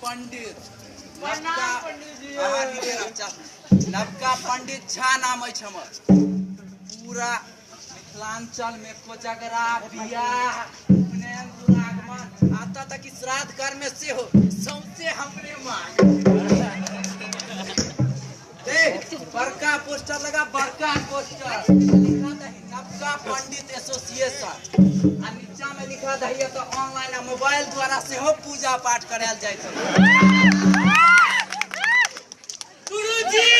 पंडित नवका पंडित झा नाम है हमर। पूरा मिथिलांचल में कोजगरा बियाह उपनयन दुरागमन आता तक कि श्राद्ध कर्म में से हो सौंसे हमरे मांग देख बड़का पोस्टर लगा बड़का पोस्टर लिखा दही नवका पंडित एसोसिएशन आ नीचा में लिखा दही तो ऑनलाइन आ मोबाइल द्वारा से हो पूजा पाठ करायल जाइत गुरुजी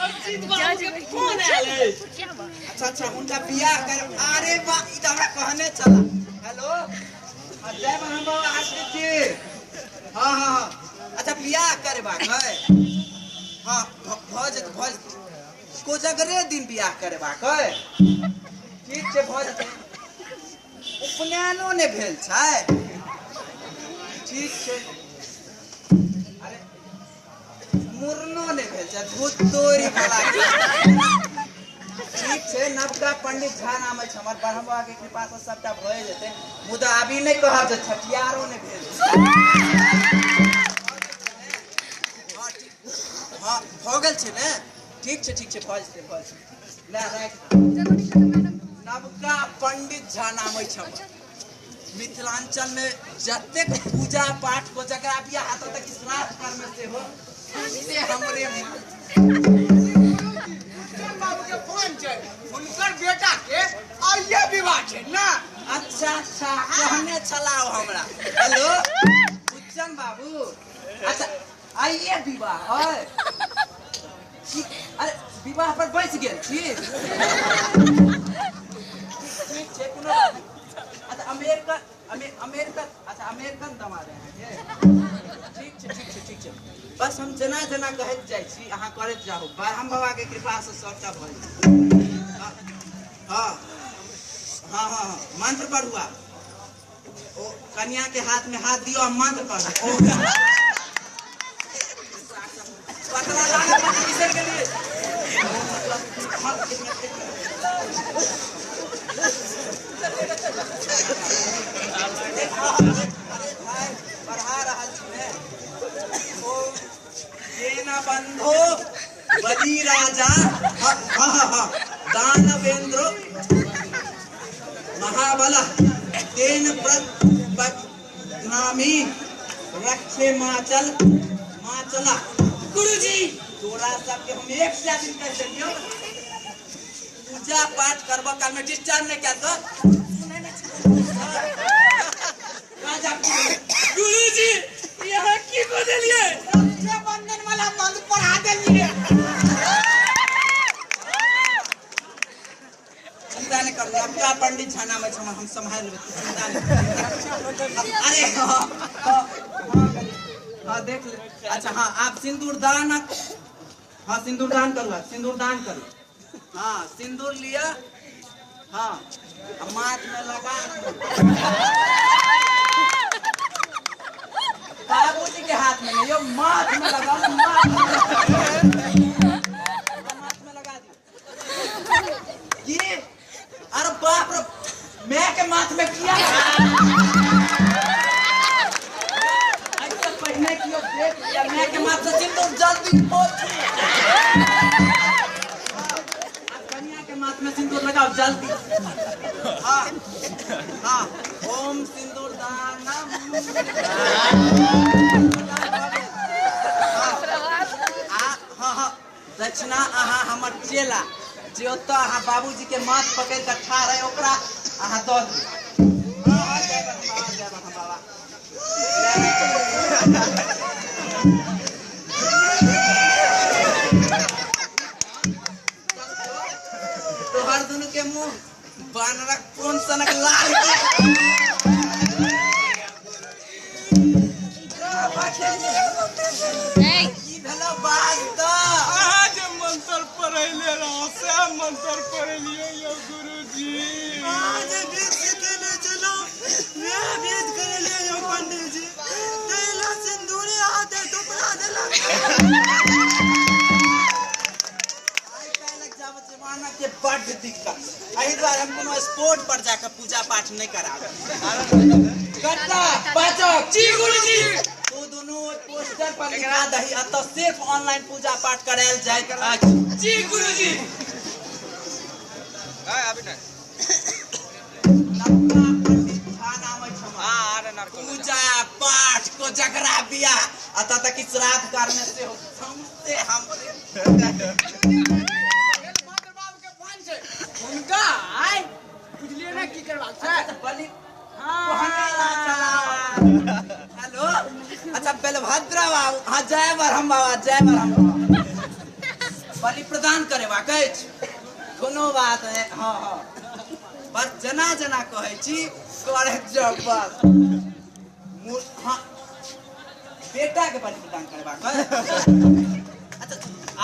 अर्जित बाबू के फोन आयल है। अच्छा उनका बियाह कर अरे वाह ई त हमरा कहने चला हेलो जय महान बाबा आशीष हां अच्छा बियाह करबा है हां भज कोजगरे दिन बियाह करबा है ठीक छै भज उपनयनो ने भेल छै ठीक छै अरे मुरनो ने भेल छै भूत तोरी वाला ठीक छै नवका पंडित झा नाम है हमर ब्रह्मा के कृपा से सबटा भए जेते मुदा अभी नहीं कहब जे छठियारो ने भेल हां हो गेल छै ने ठीक छै भज ले राख नवका पंडित झा नाम है हमर मिथिलांचल में जतेक पूजा पाठ को जकरा बियाह आता तक श्राद्ध कर्म से हो से हमरे बाबू के फोन छै उनकर बेटा के आइए विवाह छै ना अच्छा कहने चलाओ हमरा हेलो उच्चन बाबू अच्छा आइए विवाह है अरे विवाह पर बैस गेल छी ठीक छै कोनो अच्छा अमेरिकन दामाद हैं ठीक छै बस हम जना कहत जाइ छी अहाँ करत जाहु ब्रह्म बाबा के कृपा से सबटा भ जाय हां मंत्र पढ़ुआ ओ कन्या के हाथ में हाथ दियो मंत्र पढ़ो पतला लाना किसे के लिए पढ़ा रहा बंधो बली राजा दानवेंद्र महाबल तेन प्रनामी रक्षे माचला गुरुजी तोरा सबके हम एक से दिन कह देलियो पूजा पाठ करबा काल में डिस्चार्ज नहीं क्या तो गुरुजी यहाँ की को देलिए बंधन वाला मंत्र पढ़ा देलिए चिंता नहीं करो आपका पंडित झा नाम है हम संभाल लेंगे चिंता नहीं अरे हाँ देख ले अच्छा हाँ आप सिंदूर दान कर लो हाँ सिंदूर लिया हाँ माथ में लगा बाबूजी के हाथ में नहीं, यो माथ में लगा माथ में लगा दी ये अरे बाप रे मैं के माथ में किया ऐसा पहले किया देख लिया मैं के माथ से सिंदूर जल्दी पहुंच कन्या के माथ में सिंदूर लगाओ जल्दी हाँ ओम सिंदूर दानम दक्षिणा अहाँ हमर चेला जे ओत अहाँ बाबूजी के माथ पकड़ के ठाड़ है ओकरा अहाँ दऽ दी जय बाबा तोहर दुनु के मुंह बानरक कोन सनक लाल मंत्र पढ़लिए यो गुरुजी आज बीत के चलो मैं बीत कर ले यो पंडित जी तेला सिंदूरी हाथे टुकड़ा देला आई कहलक जब जमाना के बड़ दिक्कत एही द्वारा हम कोनो स्पोर्ट पर जाकर पूजा पाठ नहीं करावे करता पाचक जी गुरुजी तू दोनों पोस्टर पर लिखा दही अत सिर्फ ऑनलाइन पूजा पाठ करायल जाय। जी गुरुजी। अभी ना पूजा पाठ को जगरा बिया अतः तक श्राद्ध करने से हो हमसे हमरे उनका आय बुझलिए ना की करवा छै बलि हां हेलो अच्छा बलभद्र बाबू हाँ जय बरहम बाबा जय बरहम बाबा बलि प्रदान करे वाकई कोनो बात है हाँ हाँ बस जना जना कहे छी करे जब बस हाँ बेटा के बलि प्रदान करे वाकई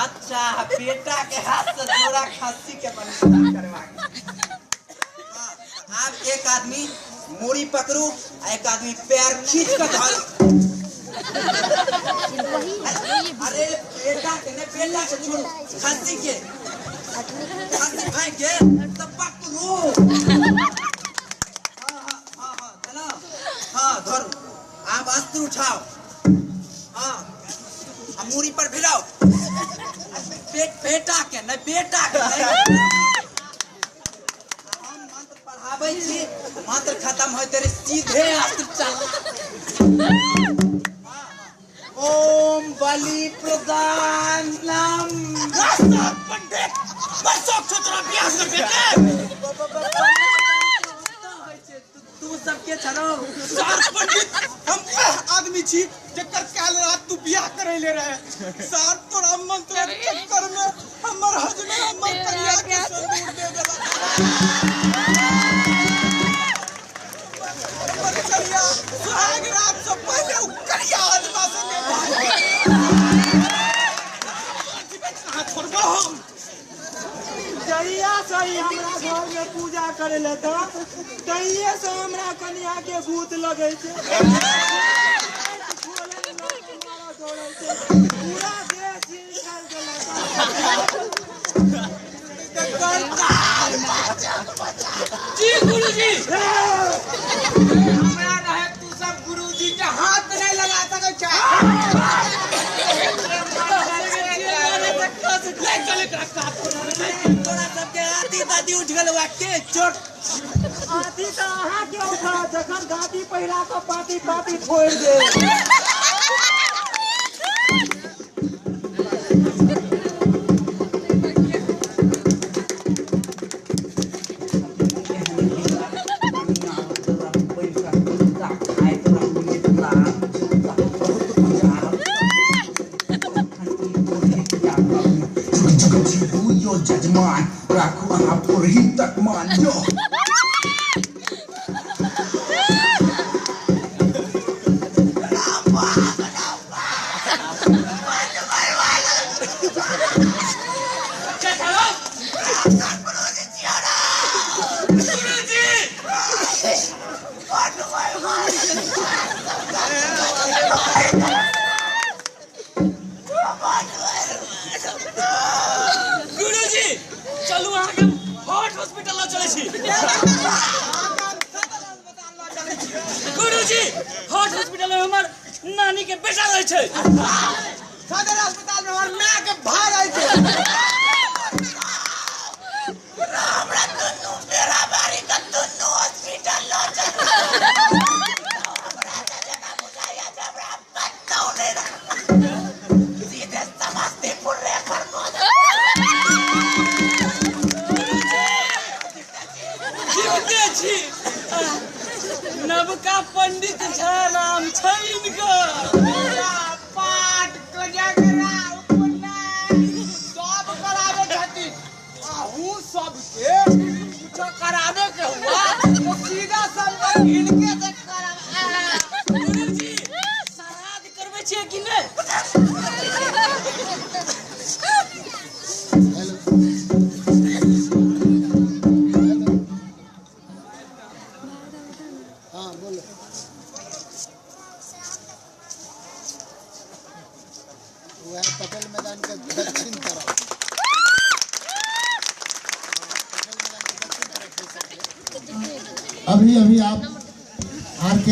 अच्छा बेटा के हाथ से जोड़ा खस्सी के बलि प्रदान करे वाकई आप एक आदमी मूड़ी पकड़ू एक आदमी पैर खींच कर धर अरे बेटा के छोड़ो खस्सी के भाई के तब पकड़ू हाँ चलो हाँ धरो आप अस्त्र उठाओ हाँ मूड़ी पर भिड़ाओ बेटा के नहीं पढ़ाबै छी मात्र खत्म होय तेरे सीधे अस्त्र चला ओम बलि प्रदानम पंडित बरसों छोटरा बियाह कर बेटे तू सबके छनो सार पंडित हम आदमी छी जकर काल रात तू बियाह करे ले रहे सार तोरा मंत्र के चक्कर में हमर हजमे हमर कन्या के संदूर दे देला कन्या सुहाग रात से पहले उ कन्या हजमा से ले कहां छोड़बो हम जइया सही हमरा घर में पूजा करे ले त तइये से हमरा कन्या के भूत लगे छै पूरा देह निकाल देला जी गुरुजी हमरा रहे तू सब गुरुजी के हाथ नहीं लगा सकै छै तोरा सबके आदि दादी उठ गेल के चोट आदि त अहाँ के उठा जखन दादी पहिरा के पाती फोड़ दे judgment, raku hapur hitak manyo. चलू अहाँ के हॉट हॉस्पिटल ल चलै छी गुरुजी हॉट हॉस्पिटल में हमर नानी के बेटा रहै छै सदर अस्पताल में हमर मां के भाई रहै छै हमरा दुनू मेरा बारी का दुनू हॉस्पिटल ल चल हमरा जगह बुझाया जबरा पत्ता नहीं सीधे समस्तीपुर रेफर को नवका पंडित झा नाम छै इनका पाठ कजगरा उपनयन सब करावे छथिन आहू सबके कुछ करावे के हुआ तो सीधा संपर्क इनके से करावे गुरुजी श्राद्ध करबै छियै कि नहीं पटेल मैदान के दक्षिण तरफ अभी आप आर के